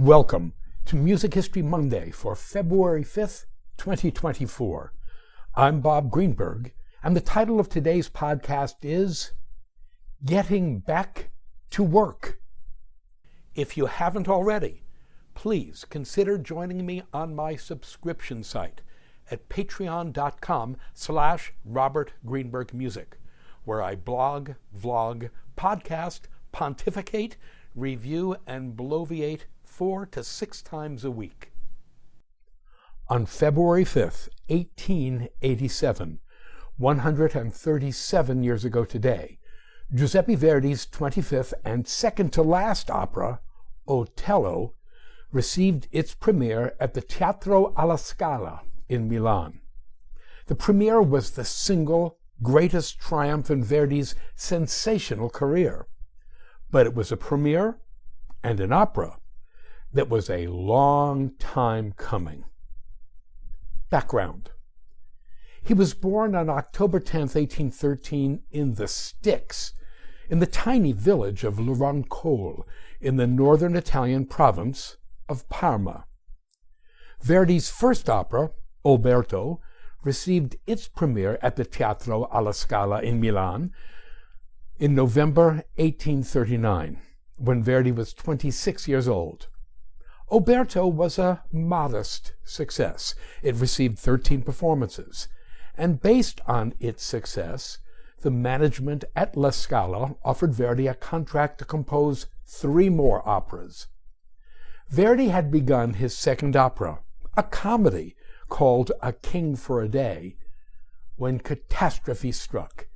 Welcome to Music History Monday for February 5th, 2024. I'm Bob Greenberg, and the title of today's podcast is Getting Back to Work. If you haven't already, please consider joining me on my subscription site at patreon.com/Robert Greenberg Music, where I blog, vlog, podcast, pontificate, review, and bloviate 4 to 6 times a week. On February 5th, 1887, 137 years ago today, Giuseppe Verdi's 25th and second-to-last opera, Otello, received its premiere at the Teatro, alla Scala in Milan. The premiere was the single greatest triumph in Verdi's sensational career, but it was a premiere and an opera that was a long time coming. Background. He was born on October 10, 1813, in the sticks, in the tiny village of Roncole, in the northern Italian province of Parma. Verdi's first opera, Oberto, received its premiere at the Teatro, alla Scala in Milan in November 1839, when Verdi was 26 years old. Oberto was a modest success. It received 13 performances, and based on its success, the management at La Scala offered Verdi a contract to compose 3 more operas. Verdi had begun his second opera, a comedy called A King for a Day, when catastrophe struck.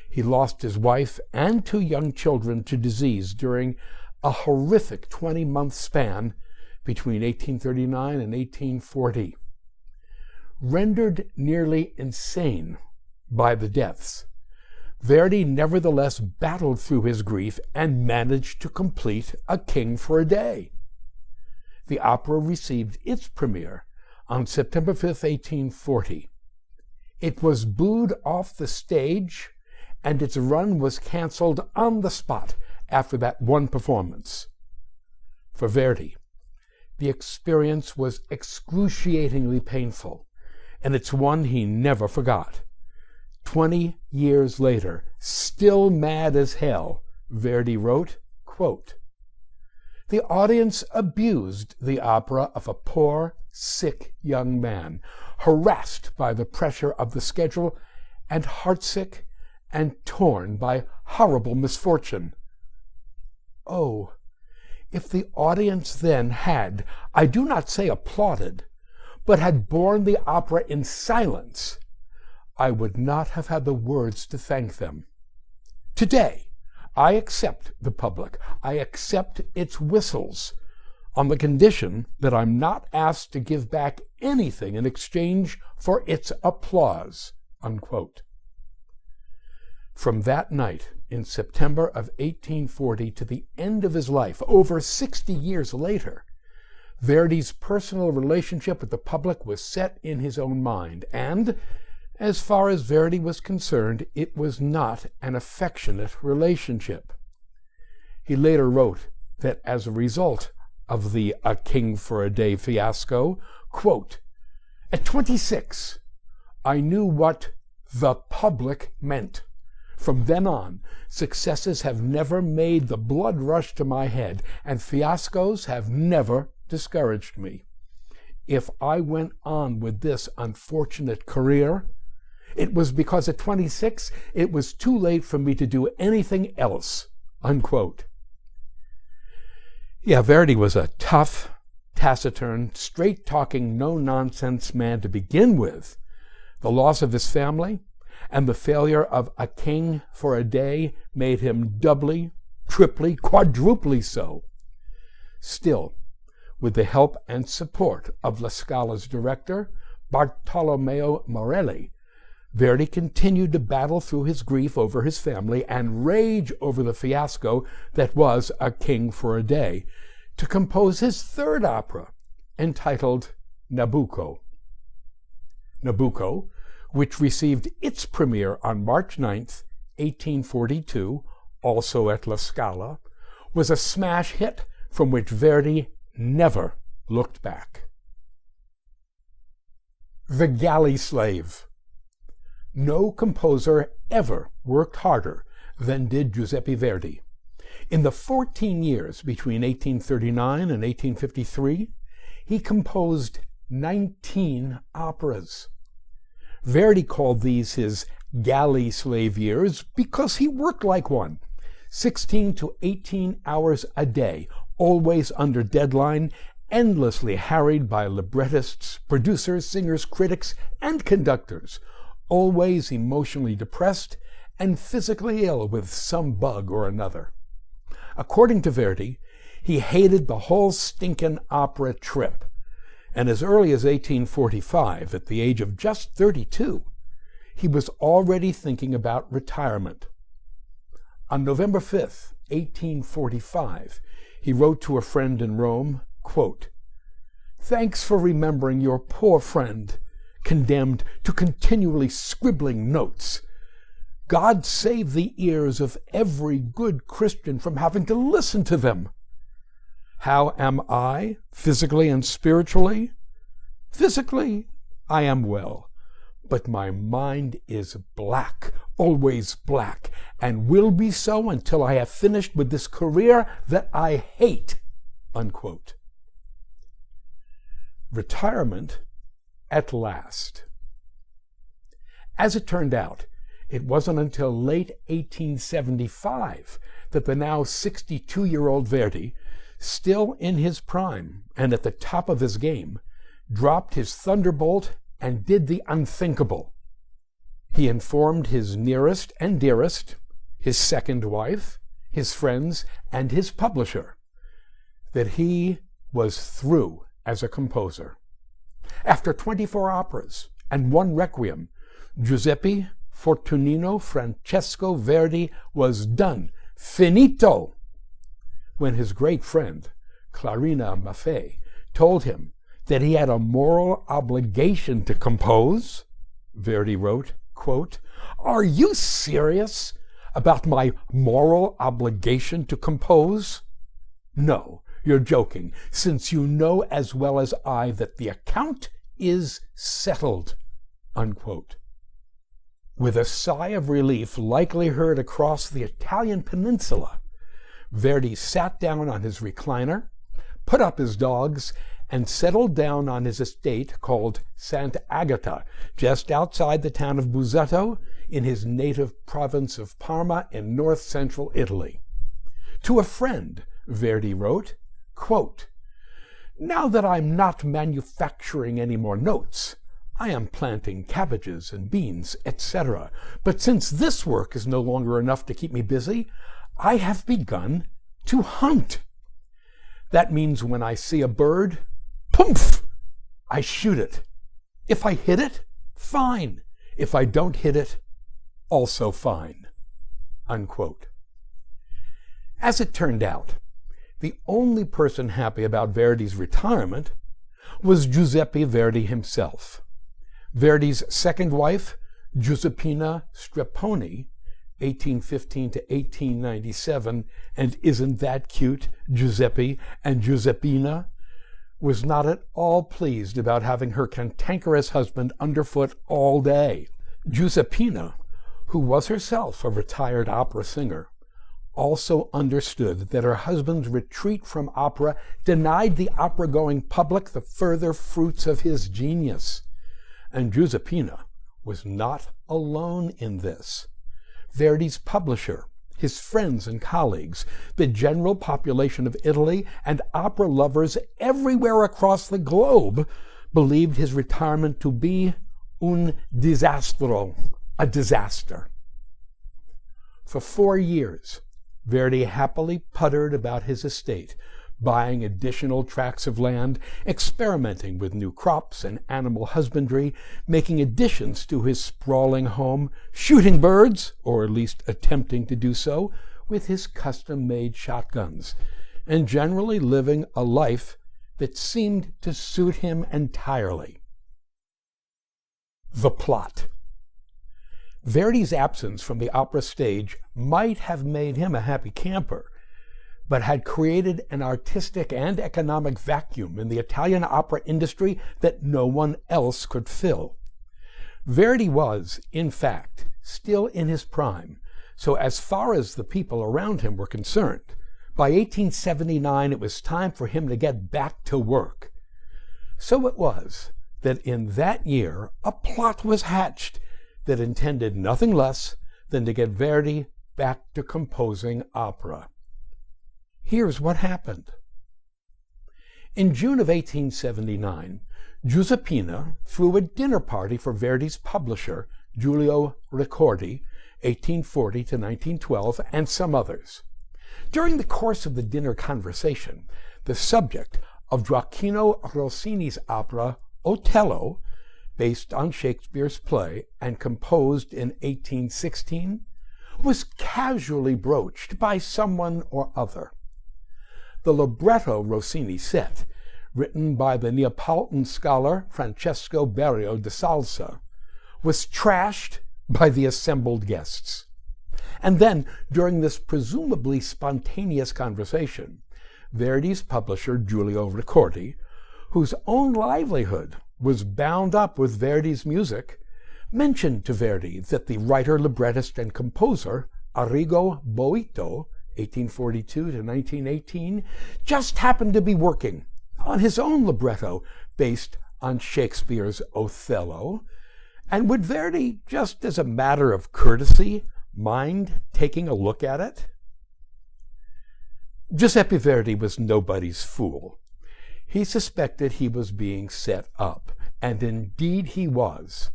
He lost his wife and 2 young children to disease during a horrific 20-month span between 1839 and 1840. Rendered nearly insane by the deaths, Verdi nevertheless battled through his grief and managed to complete A King for a Day. The opera received its premiere on September 5, 1840. It was booed off the stage, and its run was canceled on the spot after that one performance. For Verdi, the experience was excruciatingly painful, and it's one he never forgot. 20 years later, still mad as hell, Verdi wrote, quote, "The audience abused the opera of a poor, sick young man, harassed by the pressure of the schedule and heartsick and torn by horrible misfortune. Oh, if the audience then had, I do not say applauded, but had borne the opera in silence, I would not have had the words to thank them. Today, I accept the public. I accept its whistles, on the condition that I'm not asked to give back anything in exchange for its applause." Unquote. From that night in September of 1840 to the end of his life, over 60 years later, Verdi's personal relationship with the public was set in his own mind, and, as far as Verdi was concerned, it was not an affectionate relationship. He later wrote that as a result of the A King for a Day fiasco, quote, "At 26, I knew what the public meant. From then on, successes have never made the blood rush to my head, and fiascos have never discouraged me. If I went on with this unfortunate career, it was because at 26 it was too late for me to do anything else." Unquote. Yeah, Verdi was a tough, taciturn, straight-talking, no-nonsense man to begin with. The loss of his family and the failure of A King for a Day made him doubly, triply, quadruply so. Still, with the help and support of La Scala's director, Bartolomeo Morelli, Verdi continued to battle through his grief over his family and rage over the fiasco that was A King for a Day, to compose his third opera, entitled Nabucco. Nabucco, which received its premiere on March 9, 1842, also at La Scala, was a smash hit from which Verdi never looked back. The Galley Slave. No composer ever worked harder than did Giuseppe Verdi. In the 14 years between 1839 and 1853, he composed 19 operas. Verdi called these his galley slave years because he worked like one, 16 to 18 hours a day, always under deadline, endlessly harried by librettists, producers, singers, critics, and conductors, always emotionally depressed and physically ill with some bug or another. According to Verdi, he hated the whole stinkin' opera trip, and as early as 1845, at the age of just 32, he was already thinking about retirement. On November 5th, 1845, he wrote to a friend in Rome, quote, "Thanks for remembering your poor friend, condemned to continually scribbling notes. God save the ears of every good Christian from having to listen to them. How am I, physically and spiritually? Physically, I am well, but my mind is black, always black, and will be so until I have finished with this career that I hate." Unquote. Retirement at last. As it turned out, it wasn't until late 1875 that the now 62-year-old Verdi, still in his prime and at the top of his game, dropped his thunderbolt and did the unthinkable. He informed his nearest and dearest, his second wife, his friends, and his publisher that he was through as a composer. After 24 operas and one requiem, Giuseppe Fortunino Francesco Verdi was done, finito. When his great friend, Clarina Maffei, told him that he had a moral obligation to compose, Verdi wrote, quote, "Are you serious about my moral obligation to compose? No, you're joking, since you know as well as I that the account is settled." Unquote. With a sigh of relief likely heard across the Italian peninsula, Verdi sat down on his recliner, put up his dogs, and settled down on his estate called Sant'Agata, just outside the town of Busseto, in his native province of Parma in north-central Italy. To a friend, Verdi wrote, quote, "Now that I'm not manufacturing any more notes, I am planting cabbages and beans, etc. But since this work is no longer enough to keep me busy, I have begun to hunt. That means when I see a bird, poof, I shoot it. If I hit it, fine. If I don't hit it, also fine." Unquote. As it turned out, the only person happy about Verdi's retirement was Giuseppe Verdi himself. Verdi's second wife, Giuseppina Strepponi, 1815 to 1897, and isn't that cute, Giuseppe and Giuseppina, was not at all pleased about having her cantankerous husband underfoot all day. Giuseppina, who was herself a retired opera singer, also understood that her husband's retreat from opera denied the opera-going public the further fruits of his genius. And Giuseppina was not alone in this. Verdi's publisher, his friends and colleagues, the general population of Italy, and opera lovers everywhere across the globe believed his retirement to be un disastro, a disaster. For 4 years, Verdi happily puttered about his estate, buying additional tracts of land, experimenting with new crops and animal husbandry, making additions to his sprawling home, shooting birds, or at least attempting to do so, with his custom-made shotguns, and generally living a life that seemed to suit him entirely. The plot. Verdi's absence from the opera stage might have made him a happy camper, but had created an artistic and economic vacuum in the Italian opera industry that no one else could fill. Verdi was, in fact, still in his prime, so as far as the people around him were concerned, by 1879 it was time for him to get back to work. So it was that in that year a plot was hatched that intended nothing less than to get Verdi back to composing opera. Here's what happened. In June of 1879, Giuseppina threw a dinner party for Verdi's publisher, Giulio Ricordi, 1840 to 1912, and some others. During the course of the dinner conversation, the subject of Gioacchino Rossini's opera Otello, based on Shakespeare's play and composed in 1816, was casually broached by someone or other. The libretto Rossini set, written by the Neapolitan scholar Francesco Berio de Salsa, was trashed by the assembled guests. And then, during this presumably spontaneous conversation, Verdi's publisher Giulio Ricordi, whose own livelihood was bound up with Verdi's music, mentioned to Verdi that the writer, librettist, and composer Arrigo Boito, 1842 to 1918, just happened to be working on his own libretto based on Shakespeare's Othello, and would Verdi, just as a matter of courtesy, mind taking a look at it? Giuseppe Verdi was nobody's fool. He suspected he was being set up, and indeed he was.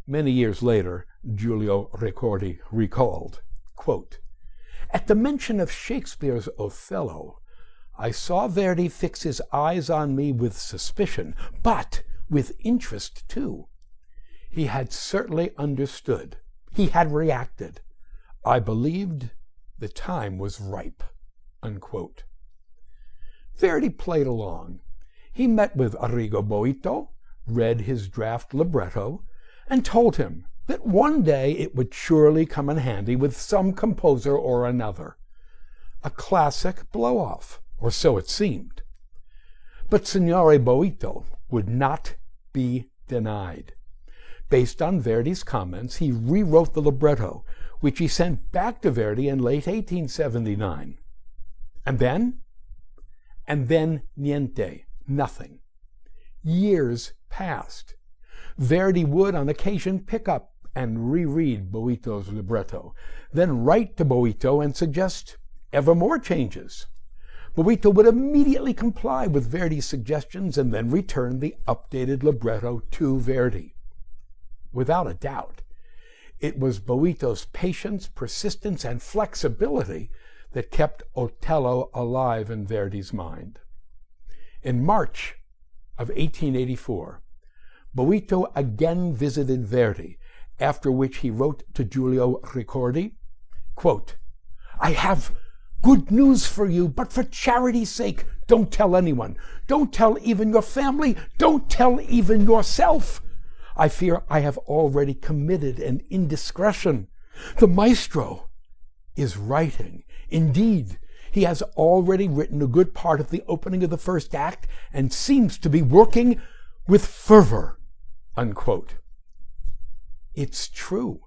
Many years later, Giulio Ricordi recalled, quote, "At the mention of Shakespeare's Othello, I saw Verdi fix his eyes on me with suspicion, but with interest too. He had certainly understood. He had reacted. I believed the time was ripe." Unquote. Verdi played along. He met with Arrigo Boito, read his draft libretto, and told him that one day it would surely come in handy with some composer or another. A classic blow-off, or so it seemed. But Signore Boito would not be denied. Based on Verdi's comments, he rewrote the libretto, which he sent back to Verdi in late 1879. And then niente, nothing. Years passed. Verdi would, on occasion, pick up and reread Boito's libretto, then write to Boito and suggest ever more changes. Boito would immediately comply with Verdi's suggestions and then return the updated libretto to Verdi. Without a doubt, it was Boito's patience, persistence, and flexibility that kept Otello alive in Verdi's mind. In March of 1884, Boito again visited Verdi, after which he wrote to Giulio Ricordi, quote, "I have good news for you, but for charity's sake, don't tell anyone. Don't tell even your family. Don't tell even yourself. I fear I have already committed an indiscretion. The maestro is writing. Indeed, he has already written a good part of the opening of the first act and seems to be working with fervor." Unquote. It's true.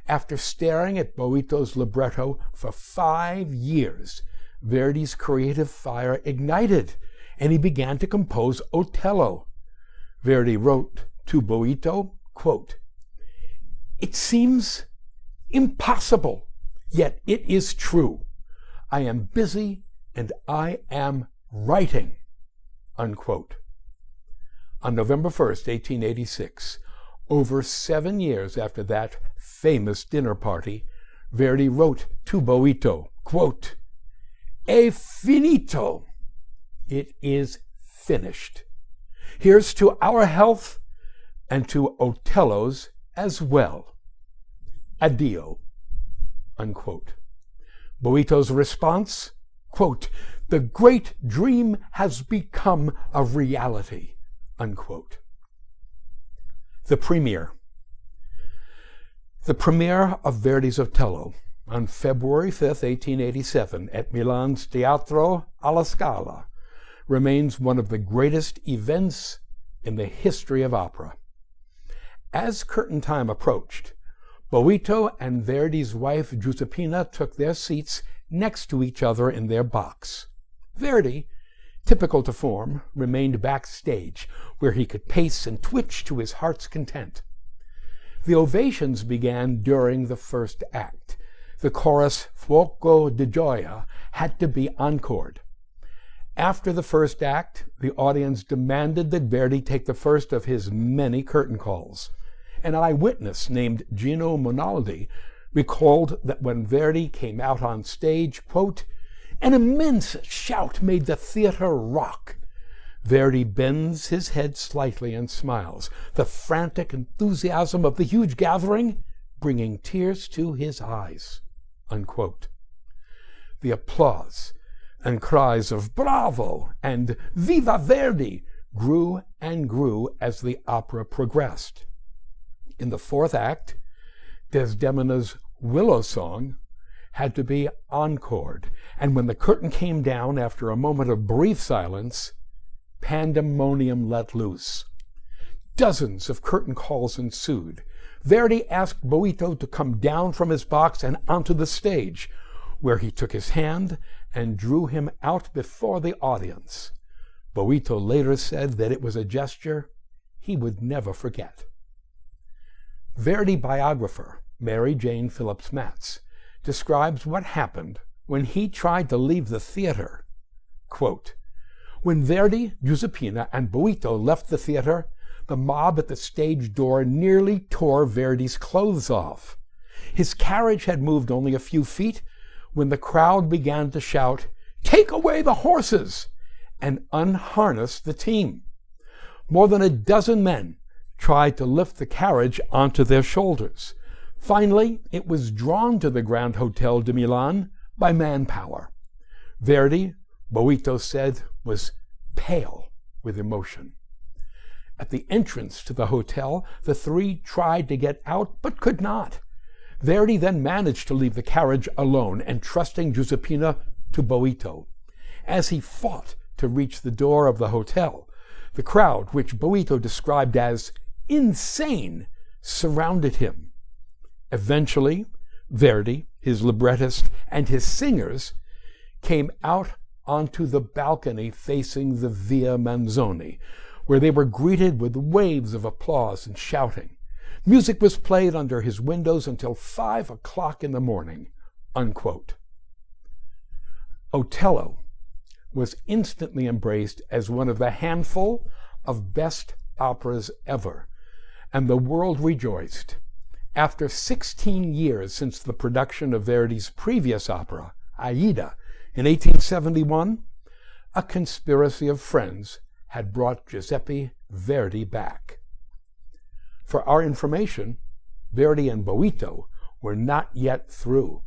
After staring at Boito's libretto for 5 years, Verdi's creative fire ignited, and he began to compose Otello. Verdi wrote to Boito, quote, "It seems impossible, yet it is true. I am busy and I am writing." Unquote. On November 1st, 1886, over 7 years after that famous dinner party, Verdi wrote to Boito, quote, "È finito." It is finished. Here's to our health and to Otello's as well. Addio. Unquote. Boito's response, quote, "The great dream has become a reality." Unquote. The premiere. The premiere of Verdi's Otello on February 5, 1887, at Milan's Teatro, alla Scala, remains one of the greatest events in the history of opera. As curtain time approached, Boito and Verdi's wife Giuseppina took their seats next to each other in their box. Verdi, typical to form, remained backstage, where he could pace and twitch to his heart's content. The ovations began during the first act. The chorus Fuoco di Gioia had to be encored. After the first act, the audience demanded that Verdi take the first of his many curtain calls. An eyewitness named Gino Monaldi recalled that when Verdi came out on stage, quote, "An immense shout made the theater rock. Verdi bends his head slightly and smiles, the frantic enthusiasm of the huge gathering bringing tears to his eyes," unquote. The applause and cries of "Bravo" and "Viva Verdi" grew and grew as the opera progressed. In the fourth act, Desdemona's Willow Song had to be encored, and when the curtain came down after a moment of brief silence, pandemonium let loose. Dozens of curtain calls ensued. Verdi asked Boito to come down from his box and onto the stage, where he took his hand and drew him out before the audience. Boito later said that it was a gesture he would never forget. Verdi biographer Mary Jane Phillips Matz describes what happened when he tried to leave the theater. Quote, "When Verdi, Giuseppina, and Boito left the theater, the mob at the stage door nearly tore Verdi's clothes off. His carriage had moved only a few feet when the crowd began to shout, 'Take away the horses!' and unharness the team. More than a dozen men tried to lift the carriage onto their shoulders. Finally, it was drawn to the Grand Hotel de Milan by manpower. Verdi, Boito said, was pale with emotion. At the entrance to the hotel, the three tried to get out but could not. Verdi then managed to leave the carriage alone, entrusting Giuseppina to Boito. As he fought to reach the door of the hotel, the crowd, which Boito described as insane, surrounded him. Eventually, Verdi, his librettist, and his singers came out onto the balcony facing the Via Manzoni, where they were greeted with waves of applause and shouting. Music was played under his windows until 5 o'clock in the morning," unquote. Otello was instantly embraced as one of the handful of best operas ever, and the world rejoiced. After 16 years since the production of Verdi's previous opera, Aida, in 1871, a conspiracy of friends had brought Giuseppe Verdi back. For our information, Verdi and Boito were not yet through.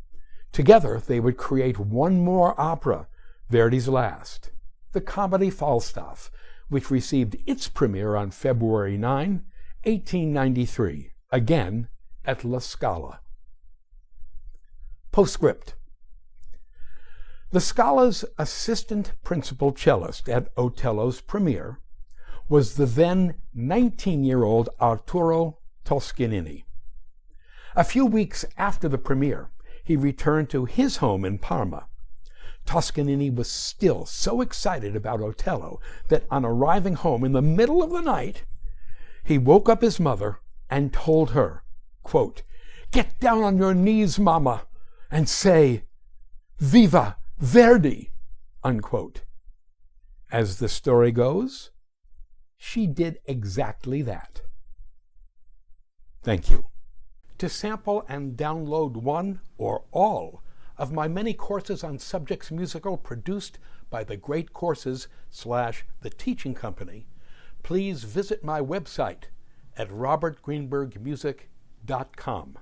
Together, they would create one more opera, Verdi's last, the comedy Falstaff, which received its premiere on February 9, 1893, again at La Scala. Postscript. La Scala's assistant principal cellist at Otello's premiere was the then 19-year-old Arturo Toscanini. A few weeks after the premiere, he returned to his home in Parma. Toscanini was still so excited about Otello that on arriving home in the middle of the night, he woke up his mother and told her, quote, "Get down on your knees, Mama, and say, 'Viva Verdi,'" unquote. As the story goes, she did exactly that. Thank you. To sample and download one or all of my many courses on subjects musical produced by the Great Courses / The Teaching Company, please visit my website at robertgreenbergmusic.com.